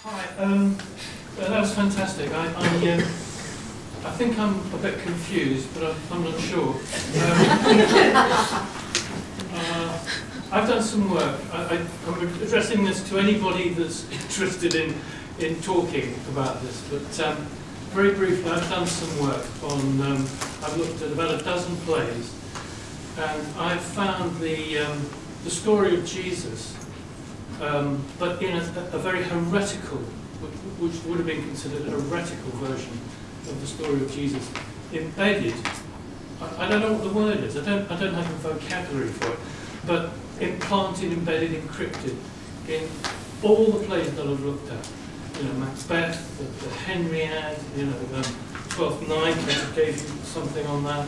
Hi, that was fantastic. I think I'm a bit confused, but I'm not sure. I've done some work. I'm addressing this to anybody that's interested in talking about this, but very briefly, I've done some work on, I've looked at about a dozen plays, and I've found the story of Jesus, but in a very heretical, which would have been considered a heretical version of the story of Jesus, embedded. I don't know what the word is. I don't have a vocabulary for it, but implanted, embedded, encrypted in all the plays that I've looked at. You know, Macbeth, the Henriade, you know, Twelfth Night. I gave you something on that.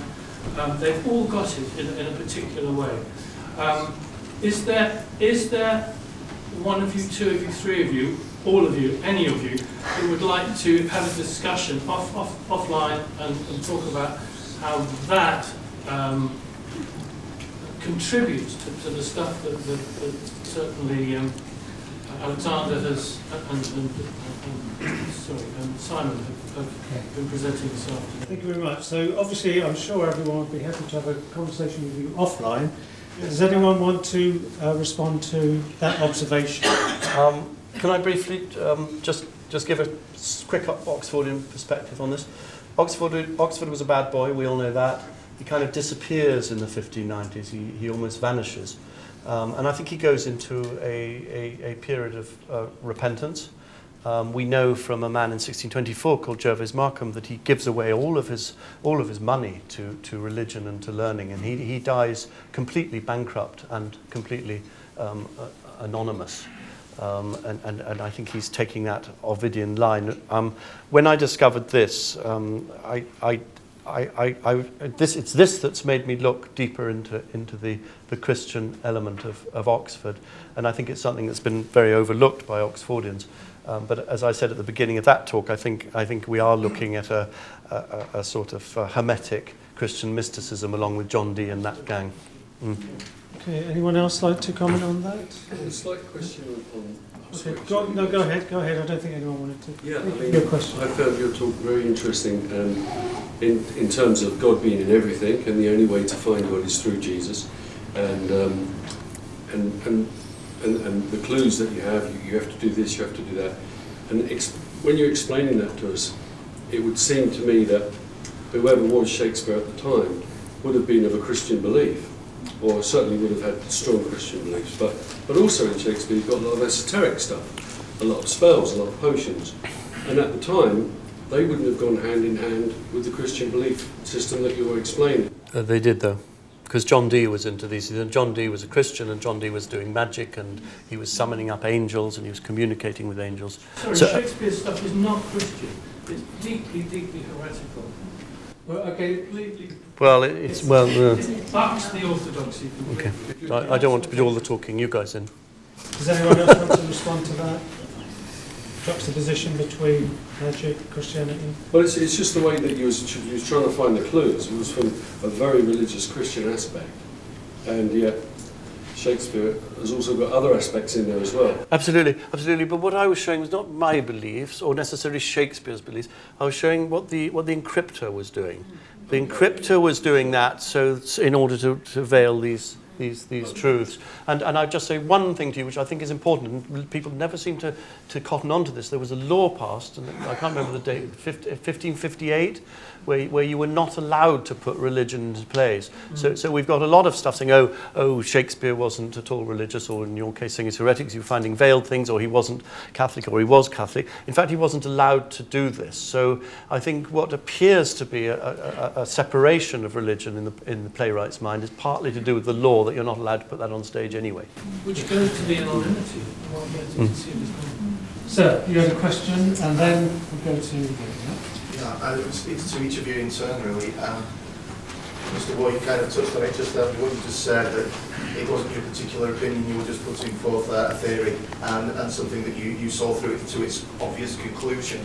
They've all got it in a particular way. Is there one of you, two of you, three of you, all of you, any of you, who would like to have a discussion offline and talk about how that contributes to the stuff that certainly Alexander has and Simon have been presenting this afternoon? Thank you very much. So obviously I'm sure everyone would be happy to have a conversation with you offline. Does anyone want to respond to that observation? Can I briefly just give a quick Oxfordian perspective on this? Oxford was a bad boy, we all know that. He kind of disappears in the 1590s, he almost vanishes. And I think he goes into a period of repentance. We know from a man in 1624 called Gervase Markham that he gives away all of his money to religion and to learning, and he dies completely bankrupt and completely anonymous. And I think he's taking that Ovidian line. When I discovered this, it's this that's made me look deeper into the Christian element of Oxford, and I think it's something that's been very overlooked by Oxfordians. But as I said at the beginning of that talk, I think we are looking at a sort of hermetic Christian mysticism along with John Dee and that gang. Okay, anyone else like to comment on that? A slight question on... Okay, go ahead. I don't think anyone wanted to. Yeah, I mean, your question. I found your talk very interesting in terms of God being in everything, and the only way to find God is through Jesus, and the clues that you have to do this, you have to do that, and when you're explaining that to us, it would seem to me that whoever was Shakespeare at the time would have been of a Christian belief, or certainly would have had strong Christian beliefs, but also in Shakespeare you've got a lot of esoteric stuff, a lot of spells, a lot of potions, and at the time they wouldn't have gone hand in hand with the Christian belief system that you were explaining. They did though, because John Dee was into these. John Dee was a Christian, and John Dee was doing magic, and he was summoning up angels, and he was communicating with angels. Sorry, Shakespeare's stuff is not Christian. It's deeply, deeply heretical. Well, okay, completely. Well, it's it bucks the orthodoxy. Okay. I don't want to put all the talking. You guys in. Does anyone else want to respond to that juxtaposition between magic, Christianity? Well, it's just the way that you was trying to find the clues. It was from a very religious Christian aspect, and yet Shakespeare has also got other aspects in there as well. Absolutely. But what I was showing was not my beliefs or necessarily Shakespeare's beliefs. I was showing what the encryptor was doing. The encryptor was doing that so in order to veil these truths. And I'd just say one thing to you, which I think is important, and people never seem to cotton on to this. There was a law passed, and I can't remember the date, 1558, where you were not allowed to put religion into plays. So we've got a lot of stuff saying, oh, Shakespeare wasn't at all religious, or in your case saying he's heretics, you're finding veiled things, or he wasn't Catholic, or he was Catholic. In fact, he wasn't allowed to do this. So I think what appears to be a separation of religion in the playwright's mind is partly to do with the law that you're not allowed to put that on stage anyway. Which goes to the anonymity. Sir, you had a question, and then we'll go to... Yeah, I would speak to each of you in turn, really. Mr. Waugh, you kind of touched on it just then, what you just said, that it wasn't your particular opinion, you were just putting forth a theory and something that you saw through it to its obvious conclusion.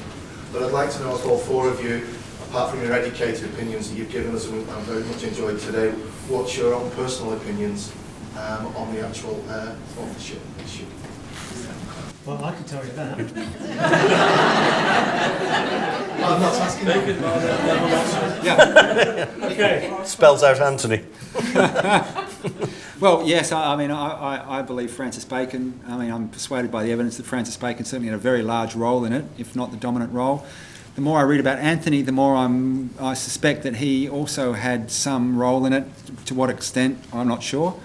But I'd like to know, if all four of you, apart from your educated opinions that you've given us, and I've very much enjoyed today, what's your own personal opinions on the actual authorship issue? Well, I can tell you that. I'm not asking you. Yeah. Okay. Spells out Anthony. Well, yes, I believe Francis Bacon. I mean, I'm persuaded by the evidence that Francis Bacon certainly had a very large role in it, if not the dominant role. The more I read about Anthony, the more I suspect that he also had some role in it. To what extent, I'm not sure.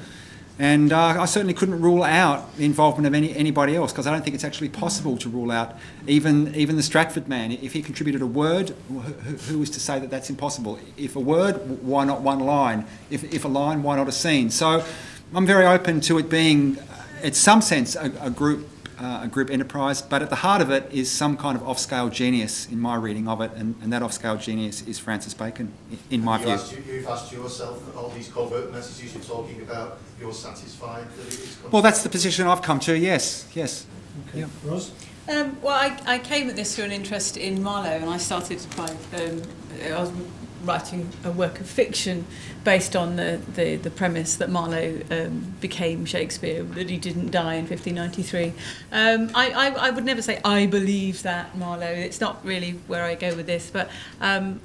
And I certainly couldn't rule out the involvement of anybody else, because I don't think it's actually possible to rule out even the Stratford man. If he contributed a word, who is to say that that's impossible? If a word, why not one line? If a line, why not a scene? So I'm very open to it being, in some sense, a group enterprise, but at the heart of it is some kind of off-scale genius in my reading of it, and that off-scale genius is Francis Bacon, in my view. You've asked yourself that all these covert messages you're talking about, you're satisfied that it is Well, that's the position I've come to, yes. Okay. Yeah. Ros? Well, I came at this through an interest in Marlowe, and I started by I was writing a work of fiction based on the premise that Marlowe became Shakespeare, that he didn't die in 1593. I would never say I believe that Marlowe. It's not really where I go with this, but I'm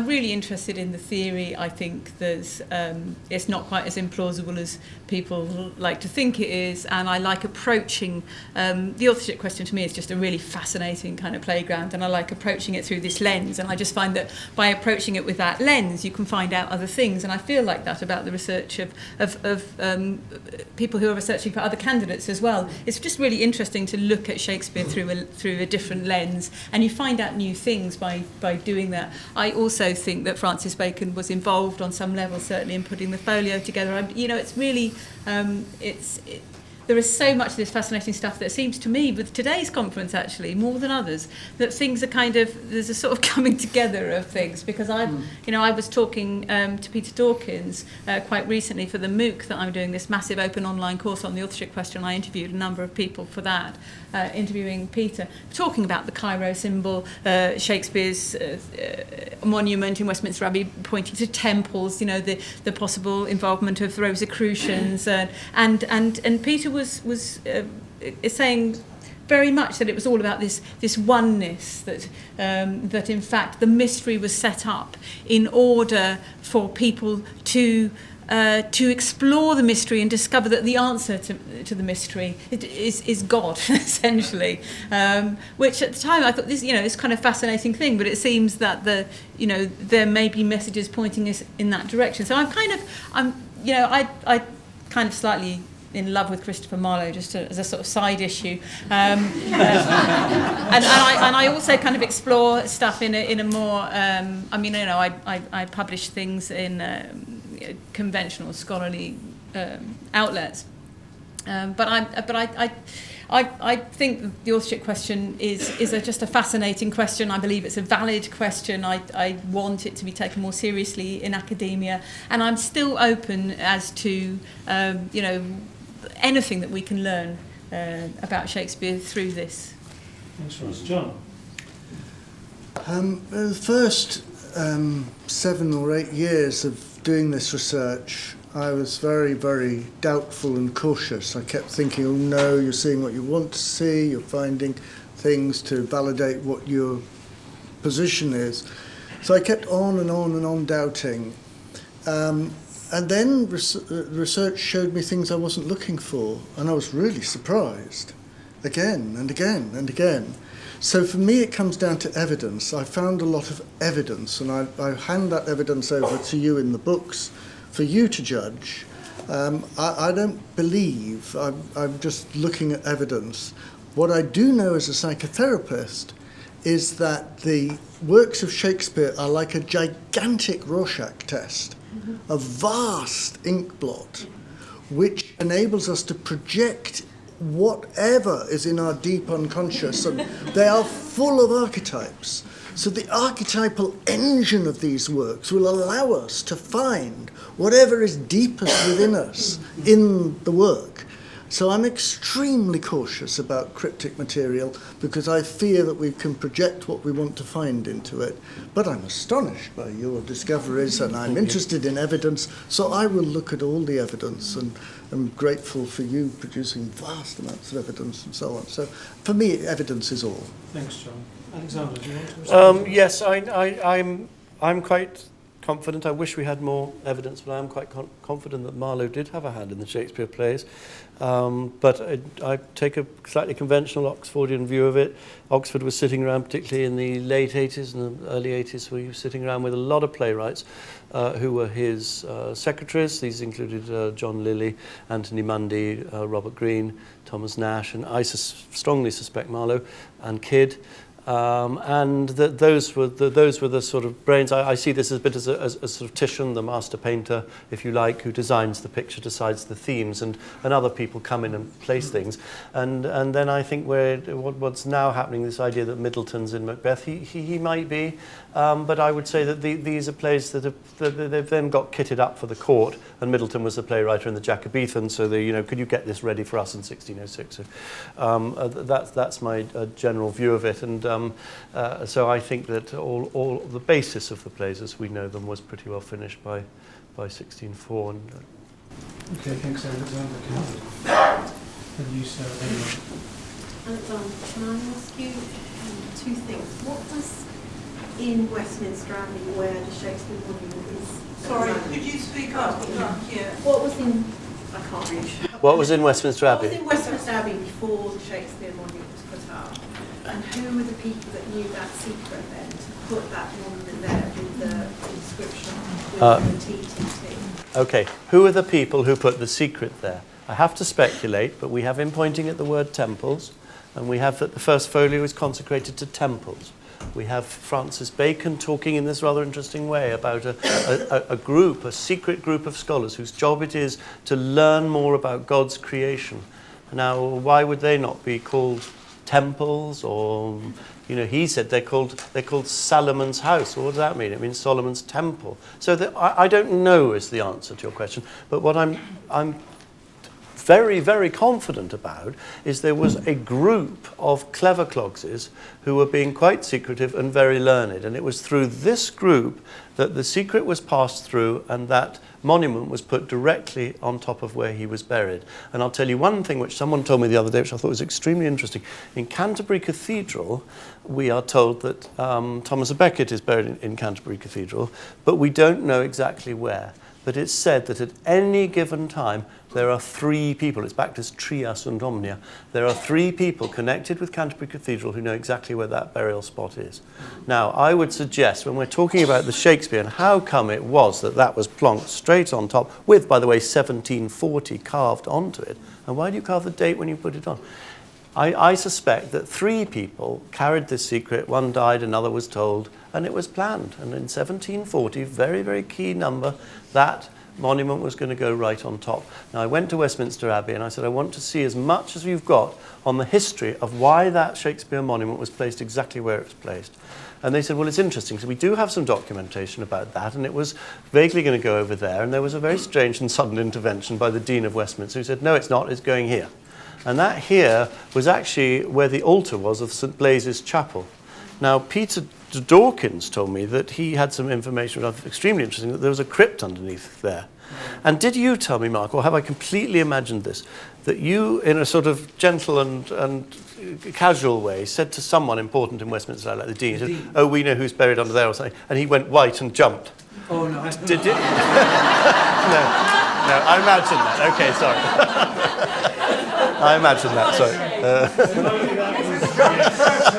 really interested in the theory. I think it's not quite as implausible as people like to think it is, and I like approaching the authorship question. To me, is just a really fascinating kind of playground, and I like approaching it through this lens, and I just find that by approaching it with that lens you can find out other things, and I feel like that about the research of people who are researching for other candidates as well. It's just really interesting to look at Shakespeare through a different lens, and you find out new things by doing that. I also think that Francis Bacon was involved on some level, certainly in putting the folio together. It's really there is so much of this fascinating stuff that seems to me, with today's conference actually, more than others, that things are there's a sort of coming together of things, because I was talking to Peter Dawkins quite recently for the MOOC that I'm doing, this massive open online course on the authorship question. I interviewed a number of people for that, interviewing Peter, talking about the Cairo symbol, Shakespeare's monument in Westminster Abbey pointing to temples, the possible involvement of the Rosicrucians, and Peter was saying very much that it was all about this oneness, that in fact the mystery was set up in order for people to explore the mystery and discover that the answer to the mystery is God, essentially. Which at the time I thought this, is kind of fascinating thing, but it seems that there may be messages pointing us in that direction. So I kind of slightly in love with Christopher Marlowe, just as a sort of side issue, and I also kind of explore stuff in a more. I publish things in conventional scholarly outlets, but I think the authorship question is just a fascinating question. I believe it's a valid question. I want it to be taken more seriously in academia, and I'm still open as to anything that we can learn about Shakespeare through this. Thanks, Ros. John? The first 7 or 8 years of doing this research, I was very, very doubtful and cautious. I kept thinking, oh no, you're seeing what you want to see, you're finding things to validate what your position is. So I kept on and on and on doubting. And then research showed me things I wasn't looking for, and I was really surprised, again and again and again. So for me it comes down to evidence. I found a lot of evidence, and I hand that evidence over to you in the books for you to judge. I don't believe, I'm just looking at evidence. What I do know as a psychotherapist is that the works of Shakespeare are like a gigantic Rorschach test, a vast ink blot, which enables us to project whatever is in our deep unconscious, and they are full of archetypes. So the archetypal engine of these works will allow us to find whatever is deepest within us in the work. So I'm extremely cautious about cryptic material because I fear that we can project what we want to find into it. But I'm astonished by your discoveries and I'm interested in evidence, so I will look at all the evidence, and I'm grateful for you producing vast amounts of evidence and so on. So for me, evidence is all. Thanks, John. Alexander, do you want to respond? Yes, I'm quite confident. I wish we had more evidence, but I'm quite confident that Marlowe did have a hand in the Shakespeare plays. But I take a slightly conventional Oxfordian view of it. Oxford was sitting around, particularly in the late 80s and the early 80s, where he was sitting around with a lot of playwrights who were his secretaries. These included John Lilly, Anthony Mundy, Robert Greene, Thomas Nash, and I strongly suspect Marlowe and Kidd. And those were the sort of brains. I see this as a bit as sort of Titian, the master painter, if you like, who designs the picture, decides the themes, and other people come in and place things. And then I think what's now happening, this idea that Middleton's in Macbeth, he might be, but I would say that these are plays that they've then got kitted up for the court, and Middleton was the playwright in the Jacobethon, so could you get this ready for us in 1606? So that's my general view of it, and so I think that all the basis of the plays as we know them was pretty well finished by 1604. And, Okay, thanks, Alexander. And you, Sarah. Alexander, can I ask you two things? What was in Westminster Abbey where the Shakespeare monument is? Sorry, could you speak up? Yeah. What was in? I can't read. what was in Westminster Abbey? What was in Westminster Abbey before the Shakespeare monument was put up? And who were the people that knew that secret then to put that monument there with the inscription with the TTT? Okay, who are the people who put the secret there? I have to speculate, but we have him pointing at the word temples, and we have that the first folio is consecrated to temples. We have Francis Bacon talking in this rather interesting way about a secret group of scholars whose job it is to learn more about God's creation. Now, why would they not be called temples? Or, he said they're called Solomon's house. Well, what does that mean? It means Solomon's temple. So I don't know is the answer to your question. But what I'm very, very confident about is there was a group of clever clogses who were being quite secretive and very learned. And it was through this group that the secret was passed through and that monument was put directly on top of where he was buried. And I'll tell you one thing which someone told me the other day, which I thought was extremely interesting. In Canterbury Cathedral, we are told that Thomas à Becket is buried in Canterbury Cathedral, but we don't know exactly where. But it's said that at any given time, there are 3 people, it's back to Tria sunt omnia, there are 3 people connected with Canterbury Cathedral who know exactly where that burial spot is. Now, I would suggest, when we're talking about the Shakespeare and how come it was that was plonked straight on top, with, by the way, 1740 carved onto it, and why do you carve the date when you put it on? I suspect that 3 people carried this secret, one died, another was told, and it was planned. And in 1740, very, very key number, that monument was going to go right on top. Now, I went to Westminster Abbey and I said, I want to see as much as you've got on the history of why that Shakespeare monument was placed exactly where it was placed. And they said, well, it's interesting. So we do have some documentation about that, and it was vaguely going to go over there. And there was a very strange and sudden intervention by the Dean of Westminster who said, no, it's not, it's going here. And that here was actually where the altar was of St. Blaise's Chapel. Now, Peter Dawkins told me that he had some information, which I found extremely interesting, that there was a crypt underneath there. And did you tell me, Mark, or have I completely imagined this, that you, in a sort of gentle and casual way, said to someone important in Westminster, like the Dean, said, oh, we know who's buried under there or something, and he went white and jumped? Oh, no. Did you? No, I imagined that. Okay, sorry. I imagine that, sorry.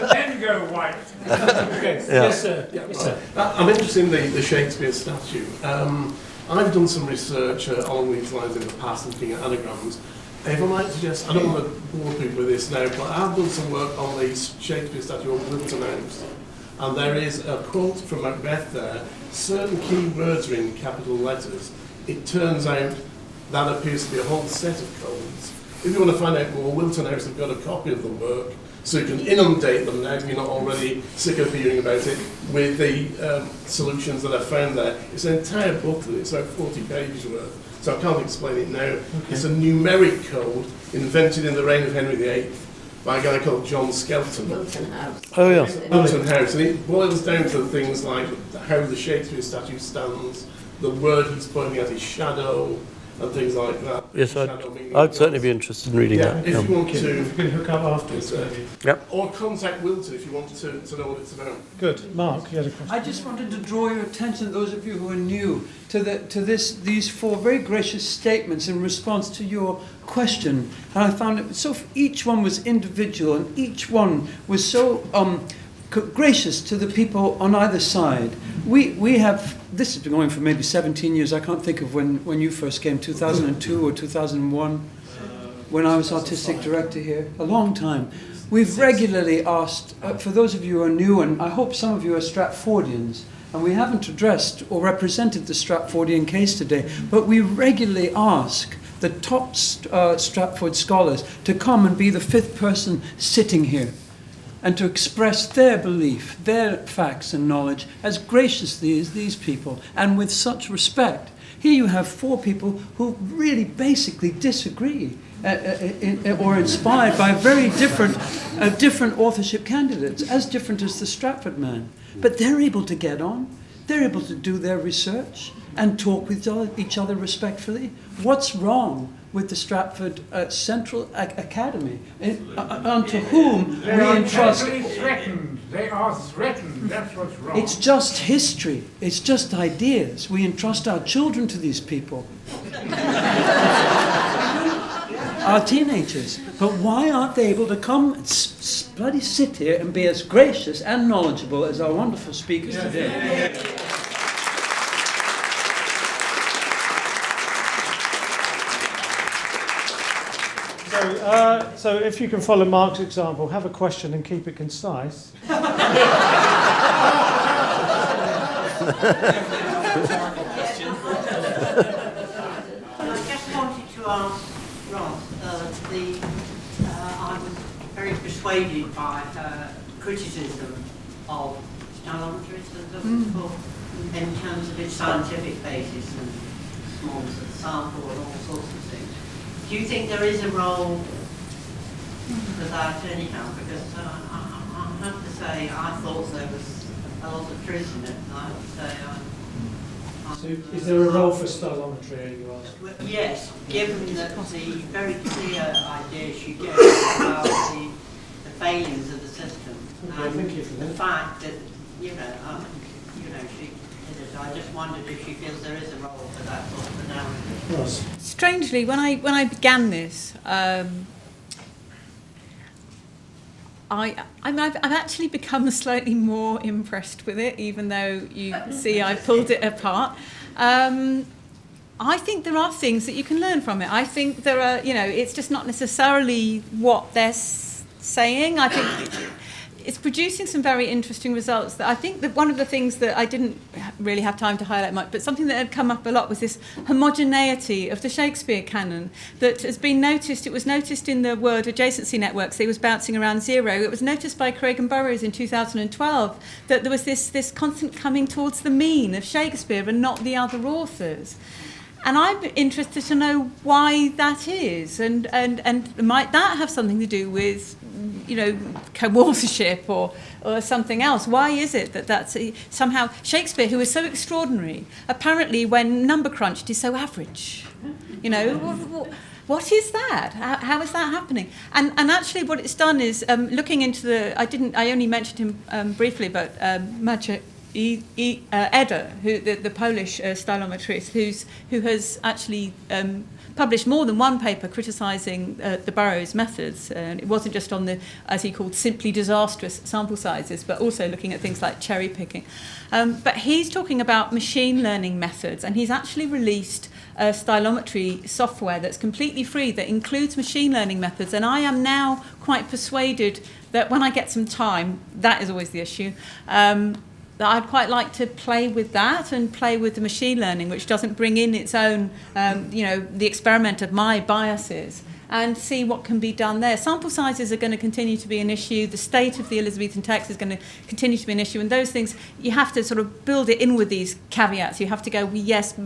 Then go white. Okay. Yeah. Yes, sir. Yes, sir. I'm interested in the Shakespeare statue. I've done some research along these lines in the past, looking at anagrams. If I might suggest, I don't want to bore people with this now, but I've done some work on the Shakespeare statue of Wilton House. And there is a quote from Macbeth there. Certain key words are in capital letters. It turns out that appears to be a whole set of codes. If you want to find out more, Wilton House have got a copy of the work, so you can inundate them now if you're not already sick of hearing about it, with the solutions that I've found there. It's an entire booklet, it's about 40 pages worth. so I can't explain it now. It's a numeric code invented in the reign of Henry VIII by a guy called John Skelton. Oh, yeah. Milton House, and it boils down to things like how the Shakespeare statue stands, the word he's pointing at is shadow, and things like that. Yes, Shadow meaning I'd certainly be interested in reading yeah, that. if you want If to, you can hook up afterwards, maybe. Yep. or contact Wilton if you want to know what it's about. Good. Mark, you had a question? I just wanted to draw your attention, those of you who are new, to these 4 very gracious statements in response to your question. And I found it so each one was individual, and each one was so gracious to the people on either side. We have, this has been going for maybe 17 years. I can't think of when you first came, 2002 or 2001, when I was artistic director here, a long time. We've regularly asked, for those of you who are new, and I hope some of you are Stratfordians, and we haven't addressed or represented the Stratfordian case today, but we regularly ask the top Stratford scholars to come and be the 5th person sitting here, and to express their belief, their facts and knowledge as graciously as these people, and with such respect. Here you have 4 people who really basically disagree or inspired by very different authorship candidates, as different as the Stratford man. But they're able to get on, they're able to do their research and talk with each other respectfully. What's wrong with the Stratford Central Academy, unto whom we entrust? They are threatened. That's what's wrong. It's just history. It's just ideas. We entrust our children to these people. Our teenagers. But why aren't they able to come and bloody sit here and be as gracious and knowledgeable as our wonderful speakers today? So if you can follow Mark's example, have a question and keep it concise. I just wanted to ask Ros, I was very persuaded by her criticism of stylometry, in terms of its scientific basis and smallness of the sample and all sorts of things. Do you think there is a role for that anyhow? Because I have to say, I thought there was a lot of truth in it, and I have to say So is there a role for stylometry, you ask? yes, given that the very clear idea she gave about the failings of the system, Okay, thank you for the that. fact that she did it. I just wondered if she feels there is a role for that sort of analysis. Strangely, when I began this, I've actually become slightly more impressed with it, even though you see I pulled it apart. I think there are things that you can learn from it. I think there are, it's just not necessarily what they're saying. I think it's producing some very interesting results. That I think that one of the things that I didn't really have time to highlight much, but something that had come up a lot was this homogeneity of the Shakespeare canon that has been noticed. It was noticed in the word adjacency networks. It was bouncing around 0. It was noticed by Craig and Burrows in 2012 that there was this constant coming towards the mean of Shakespeare and not the other authors. And I'm interested to know why that is, and might that have something to do with, co-authorship or something else? Why is it that's somehow Shakespeare, who is so extraordinary, apparently when number crunched is so average? What is that? How is that happening? And actually, what it's done is looking into I only mentioned him briefly, but Maciej Eder, the Polish stylometrist, who has actually published more than one paper criticising the Burrows methods. It wasn't just on the, as he called, simply disastrous sample sizes, but also looking at things like cherry picking. But he's talking about machine learning methods, and he's actually released stylometry software that's completely free that includes machine learning methods. And I am now quite persuaded that when I get some time, that is always the issue, that I'd quite like to play with that and play with the machine learning, which doesn't bring in its own, the experiment of my biases, and see what can be done there. Sample sizes are going to continue to be an issue. The state of the Elizabethan text is going to continue to be an issue, and those things, you have to sort of build it in with these caveats. You have to go, well, yes,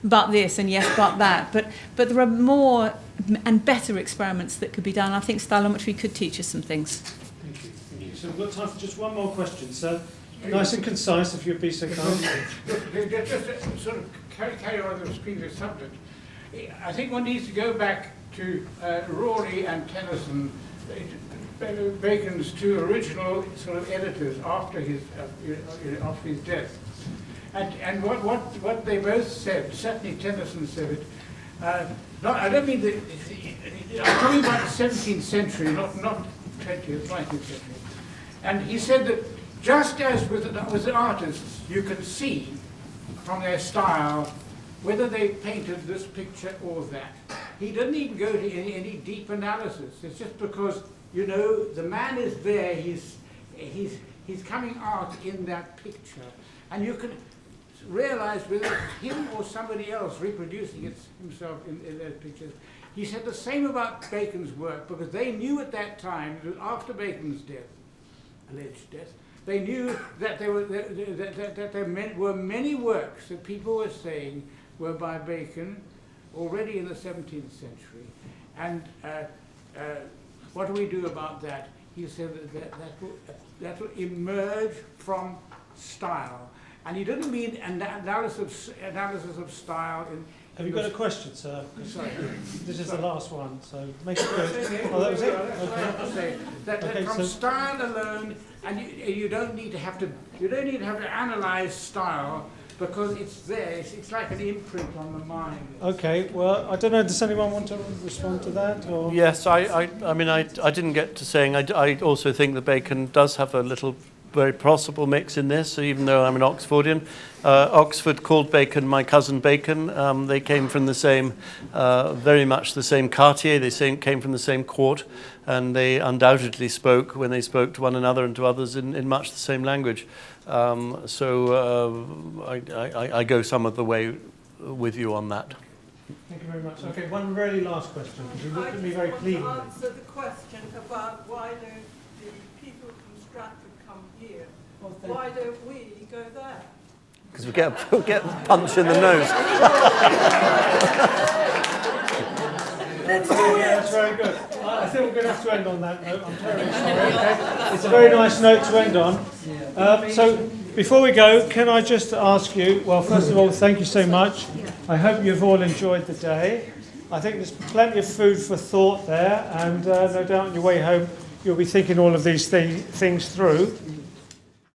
but this, and yes, but that. But there are more and better experiments that could be done. I think stylometry could teach us some things. Thank you. Thank you. So we've got time for just one more question, sir. Nice and concise, if you'd be so kind. Just to sort of carry on with the previous subject, I think one needs to go back to Raleigh and Tennyson, Bacon's two original sort of editors after his death, and what they both said. Certainly Tennyson said it. I don't mean that. I'm talking about the 17th century, not 20th, 19th century. And he said that just as with the artists, you can see from their style whether they painted this picture or that. He didn't even go to any deep analysis. It's just because, you know, the man is there, he's coming out in that picture. And you can realize whether it's him or somebody else reproducing it himself in those pictures. He said the same about Bacon's work, because they knew at that time, it was after Bacon's death, alleged death, they knew that there were many works that people were saying were by Bacon already in the 17th century. And what do we do about that? He said that will emerge from style. And he didn't mean analysis of style in... Have you got a question, sir? Sorry. This is the last one, so make it quick. Oh, that was it? Okay. That from style alone, and you don't need to have to analyze style, because it's there. It's like an imprint on the mind. Okay. Well, I don't know. Does anyone want to respond to that? Or? Yes, I mean, I didn't get to saying. I also think that Bacon does have a little very possible mix in this, even though I'm an Oxfordian. Oxford called Bacon my cousin Bacon. They came from the same, very much the same quartier. They came from the same court, and they undoubtedly spoke, when they spoke to one another and to others, in much the same language. So I go some of the way with you on that. Thank you very much. Okay, one really last question, because you looked at me very pleadingly. I answer the question about why don't the people from Stratford come here? Why don't we go there? Because we'll get punched in the nose. That's very good. I think we're going to have to end on that note. I'm terribly sorry. Okay. It's a very nice note to end on. So before we go, can I just ask you, well, first of all, thank you so much. I hope you've all enjoyed the day. I think there's plenty of food for thought there, and no doubt on your way home you'll be thinking all of these things through.